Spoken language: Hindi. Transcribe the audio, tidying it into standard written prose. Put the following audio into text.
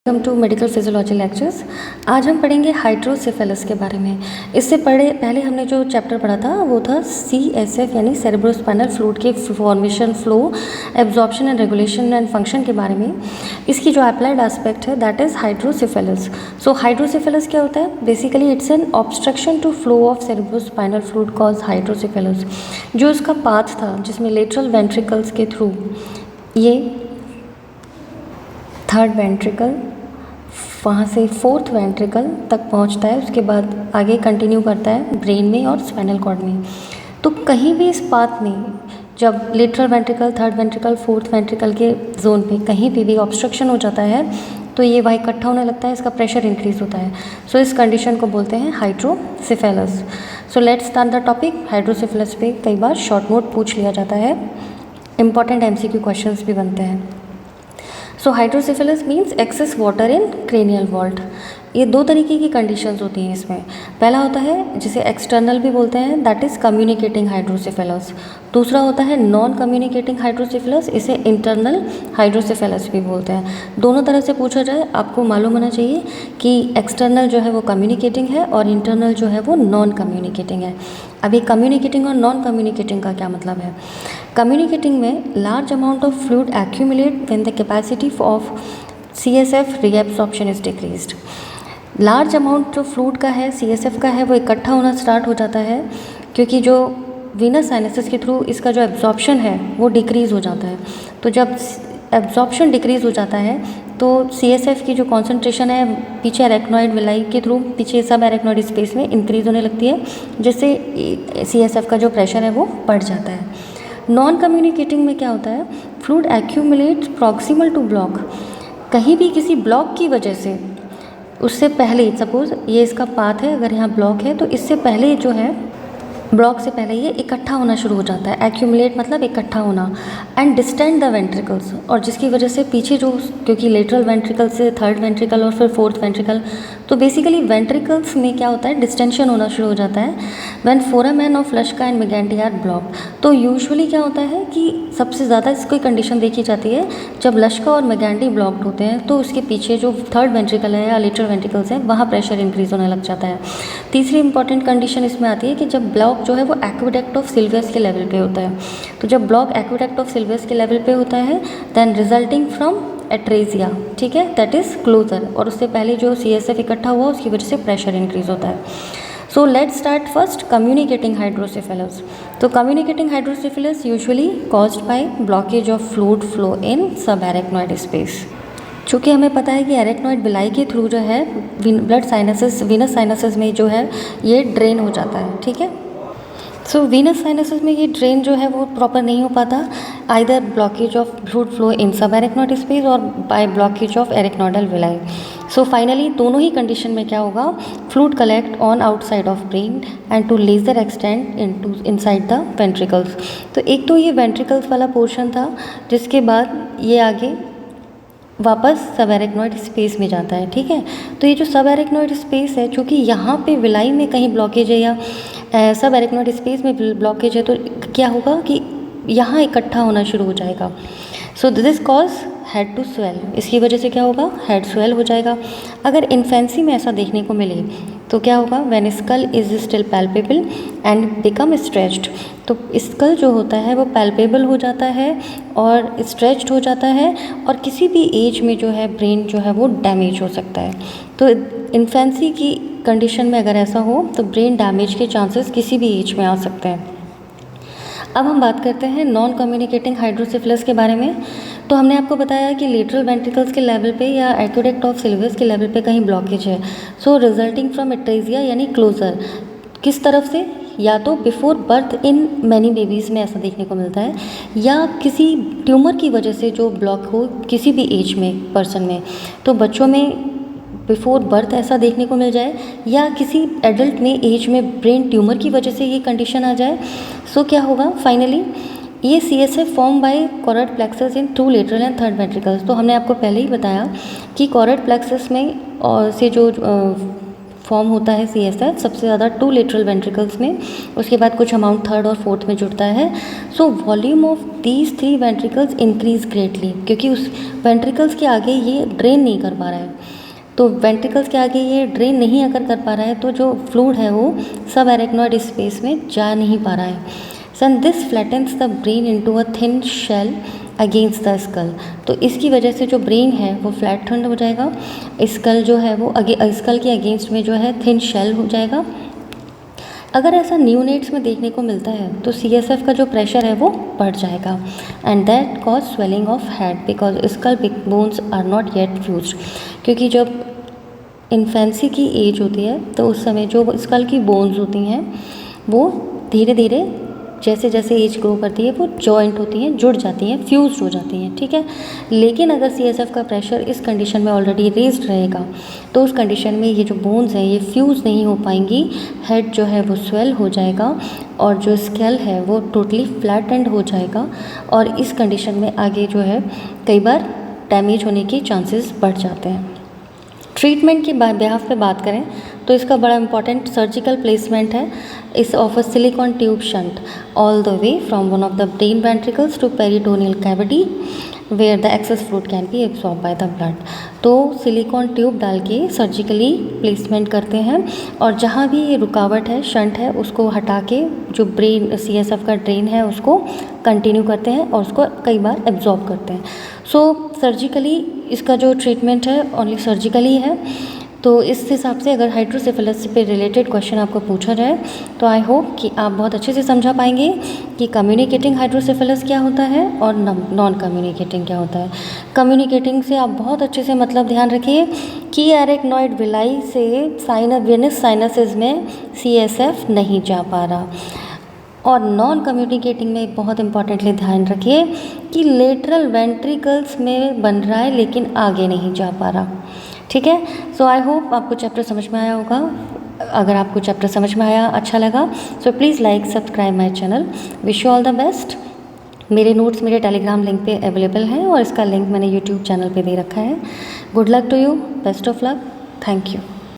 Welcome to medical physiology lectures. आज हम पढ़ेंगे हाइड्रोसेफेलस के बारे में। इससे पहले हमने जो चैप्टर पढ़ा था वो था CSF यानी सेरेब्रोस्पाइनल फ्लूइड के formation, flow, absorption and regulation and function के बारे में। इसकी जो अप्लाइड एस्पेक्ट है that is hydrocephalus. So hydrocephalus क्या होता है? Basically it's an obstruction to flow of cerebrospinal fluid cause hydrocephalus. जो उसका पाथ था जिसमें लेटरल वेंट्रिकल्स के थ्रू ये थर्ड वेंट्रिकल वहाँ से फोर्थ वेंट्रिकल तक पहुँचता है, उसके बाद आगे कंटिन्यू करता है ब्रेन में और स्पाइनल कॉर्ड में। तो कहीं भी इस पाथ में जब lateral ventricle, third ventricle, fourth ventricle के जोन पे कहीं भी ऑब्स्ट्रक्शन हो जाता है तो ये वहाँ इकट्ठा होने लगता है, इसका प्रेशर इंक्रीज होता है। सो इस कंडीशन को बोलते हैं hydrocephalus. So let's start the topic. Hydrocephalus पे कई बार शॉर्ट नोट पूछ लिया जाता है, इंपॉर्टेंट MCQ क्वेश्चंस भी बनते हैं। So hydrocephalus means excess water in cranial vault. ये दो तरीके की कंडीशंस होती हैं इसमें। पहला होता है जिसे एक्सटर्नल भी बोलते हैं, दैट इज़ कम्युनिकेटिंग हाइड्रोसेफेलस। दूसरा होता है नॉन कम्युनिकेटिंग हाइड्रोसेफेलस, इसे इंटरनल हाइड्रोसेफेलस भी बोलते हैं। दोनों तरह से पूछा जाए आपको मालूम होना चाहिए कि एक्सटर्नल जो है वो कम्युनिकेटिंग है और इंटरनल जो है वो नॉन कम्युनिकेटिंग है। अभी कम्युनिकेटिंग और नॉन कम्युनिकेटिंग का क्या मतलब है? कम्युनिकेटिंग में large amount of fluid accumulate when the capacity of CSF reabsorption is decreased. Large amount जो फ्लूइड का है, CSF का है, वो इकट्ठा होना स्टार्ट हो जाता है क्योंकि जो वीनस साइनसेस के थ्रू इसका जो एब्जॉर्प्शन है वो डिक्रीज़ हो जाता है। तो जब एब्जॉर्प्शन डिक्रीज़ हो जाता है तो CSF की जो कॉन्सेंट्रेशन है पीछे एरेक्नॉइड विलाई के थ्रू पीछे सब एरेक्नॉइड स्पेस में इंक्रीज़ होने लगती है, जिससे CSF का जो प्रेशर है वो बढ़ जाता है। नॉन कम्युनिकेटिंग में क्या होता है? Fluid accumulates proximal to block. कहीं भी किसी ब्लॉक की वजह से उससे पहले, सपोज़ ये इसका पाथ है, अगर यहाँ ब्लॉक है तो इससे पहले जो है ब्लॉक से पहले ये इकट्ठा होना शुरू हो जाता है। एक्यूमुलेट मतलब इकट्ठा होना। एंड डिस्टेंड द वेंट्रिकल्स, और जिसकी वजह से पीछे जो, क्योंकि लेटरल वेंट्रिकल से थर्ड वेंट्रिकल और फिर फोर्थ वेंट्रिकल, तो बेसिकली वेंट्रिकल्स में क्या होता है? डिस्टेंशन होना शुरू हो जाता है when foramen of Luschka and Magendie are block. तो यूजुअली क्या होता है कि सबसे ज़्यादा इसकी कंडीशन देखी जाती है जब लश्का और मेगेंटी ब्लॉक्ड होते हैं तो उसके पीछे जो थर्ड वेंट्रिकल है या लेटरल वेंट्रिकल्स है वहाँ प्रेशर इंक्रीज होने लग जाता है। तीसरी इंपॉर्टेंट कंडीशन इसमें आती है कि जब ब्लॉक जो है वो एक्वेडक्ट ऑफ सिल्वियस के लेवल पे होता है। तो जब ब्लॉक एक्वेडक्ट ऑफ सिल्वियस के लेवल पे होता है देन रिजल्टिंग फ्रॉम एट्रेजिया, ठीक है, दैट इज़ क्लोजर, और उससे पहले जो CSF इकट्ठा हुआ उसकी वजह से प्रेशर इंक्रीज होता है। So let's start first communicating hydrocephalus. तो communicating hydrocephalus usually caused by blockage of fluid flow in subarachnoid space. चूँकि हमें पता है कि एरेक्नॉइड विलाई के थ्रू जो है ब्लड साइनसेस, वीनस साइनसेस में जो है ये ड्रेन हो जाता है, ठीक है। सो वीनस साइनसेस में ये ड्रेन जो है वो प्रॉपर नहीं हो पाता, either blockage of fluid flow in subarachnoid space और by blockage of arachnoidal villi. So finally दोनों ही कंडीशन में क्या होगा? Fluid collect on outside of brain and to lesser extent inside the ventricles. तो एक तो ये वेंट्रिकल्स वाला पोर्शन था, जिसके बाद ये आगे वापस सब एरेक्नॉइड स्पेस में जाता है, ठीक है। तो ये जो सब एरेक्नॉइड स्पेस है, चूँकि यहाँ पे विलाई में कहीं ब्लॉकेज है या सब एरेक्नॉइड स्पेस में ब्लॉकेज है, तो क्या होगा कि यहाँ इकट्ठा होना शुरू हो जाएगा। So this cause head to swell. इसकी वजह से क्या होगा? हेड स्वेल हो जाएगा। अगर इन्फेंसी में ऐसा देखने को मिले तो क्या होगा? When skull is still palpable and become stretched. तो स्कल जो होता है वो पैल्पेबल हो जाता है और स्ट्रेच्ड हो जाता है, और किसी भी एज में जो है ब्रेन जो है वो डैमेज हो सकता है। तो इन्फेंसी की कंडीशन में अगर ऐसा हो तो ब्रेन डैमेज के चांसेस किसी भी एज में आ सकते हैं। अब हम बात करते हैं नॉन कम्युनिकेटिंग हाइड्रोसेफेलस के बारे में। तो हमने आपको बताया कि लेटरल वेंट्रिकल्स के लेवल पे या एक्वेडक्ट ऑफ सिल्वियस के लेवल पे कहीं ब्लॉकेज है। सो रिजल्टिंग फ्रॉम एट्रेजिया यानी क्लोजर। किस तरफ से? या तो before birth in many babies में ऐसा देखने को मिलता है, या किसी ट्यूमर की वजह से जो ब्लॉक हो किसी भी एज में पर्सन में। तो बच्चों में बिफोर बर्थ ऐसा देखने को मिल जाए, या किसी एडल्ट में एज में ब्रेन ट्यूमर की वजह से ये कंडीशन आ जाए। सो क्या होगा फाइनली? ये CSF form by choroid plexus into lateral and third ventricles. तो हमने आपको पहले ही बताया कि कॉर्ड प्लेक्सस में और से जो फॉर्म होता है CSF सबसे ज़्यादा 2 लेटरल वेंट्रिकल्स में, उसके बाद कुछ अमाउंट थर्ड और फोर्थ में जुड़ता है। So volume of these 3 ventricles increase greatly, क्योंकि उस वेंट्रिकल्स के आगे ये ड्रेन नहीं कर पा रहा है, तो वेंट्रिकल्स के आगे ये ड्रेन नहीं अगर कर पा रहा है तो जो फ्लूइड है वो सब एरेक्नॉइड स्पेस में जा नहीं पा रहा है। Soon this flattens the brain into a thin shell against the skull. तो इसकी वजह से जो ब्रेन है वो फ्लैट हो जाएगा, स्कल जो है वो स्कल के अगेंस्ट में जो है थिन शेल हो जाएगा। अगर ऐसा न्यूनेट्स में देखने को मिलता है तो CSF का जो प्रेशर है वो बढ़ जाएगा and that cause swelling of head because skull bones are not yet fused. क्योंकि जब इन्फेंसी की एज होती है तो उस समय जो स्कल की बोन्स होती हैं वो धीरे धीरे जैसे जैसे एज ग्रो करती है वो जॉइंट होती हैं, जुड़ जाती हैं, फ्यूज हो जाती हैं, ठीक है। लेकिन अगर CSF का प्रेशर इस कंडीशन में ऑलरेडी रेज्ड रहेगा तो उस कंडीशन में ये जो बोन्स हैं ये फ्यूज़ नहीं हो पाएंगी, हेड जो है वो स्वेल हो जाएगा और जो स्केल है वो टोटली फ्लैट एंड हो जाएगा और इस कंडीशन में आगे जो है कई बार डैमेज होने के चांसेस बढ़ जाते हैं। ट्रीटमेंट की बिहाफ पे बात करें तो इसका बड़ा इंपॉर्टेंट सर्जिकल प्लेसमेंट है is of a silicone tube shunt all the way from one of the brain ventricles to peritoneal cavity where the excess fluid can be absorb by the blood. तो सिलिकॉन ट्यूब डाल के सर्जिकली प्लेसमेंट करते हैं और जहाँ भी ये रुकावट है, शंट है, उसको हटा के जो ब्रेन CSF का ड्रेन है उसको कंटिन्यू करते हैं और उसको कई बार एब्जॉर्ब करते हैं। सो सर्जिकली इसका जो ट्रीटमेंट है ओनली सर्जिकली है। तो इस हिसाब से अगर हाइड्रोसेफेलस पे रिलेटेड क्वेश्चन आपको पूछा जाए तो आई होप कि आप बहुत अच्छे से समझा पाएंगे कि कम्युनिकेटिंग हाइड्रोसेफेलस क्या होता है और नॉन कम्युनिकेटिंग क्या होता है। कम्युनिकेटिंग से आप बहुत अच्छे से मतलब ध्यान रखिए कि एरेक्नॉइड विलाई से वेनस साइनसेस में CSF नहीं जा पा रहा, और नॉन कम्युनिकेटिंग में बहुत इंपॉर्टेंटली ध्यान रखिए कि लेटरल वेंट्रिकल्स में बन रहा है लेकिन आगे नहीं जा पा रहा, ठीक है। सो आई होप आपको चैप्टर समझ में आया होगा। अगर आपको चैप्टर समझ में आया, अच्छा लगा, so please like subscribe my channel. Wish you all the best. मेरे नोट्स मेरे टेलीग्राम लिंक पे अवेलेबल हैं और इसका लिंक मैंने यूट्यूब चैनल पे दे रखा है। Good luck to you, best of luck, thank you.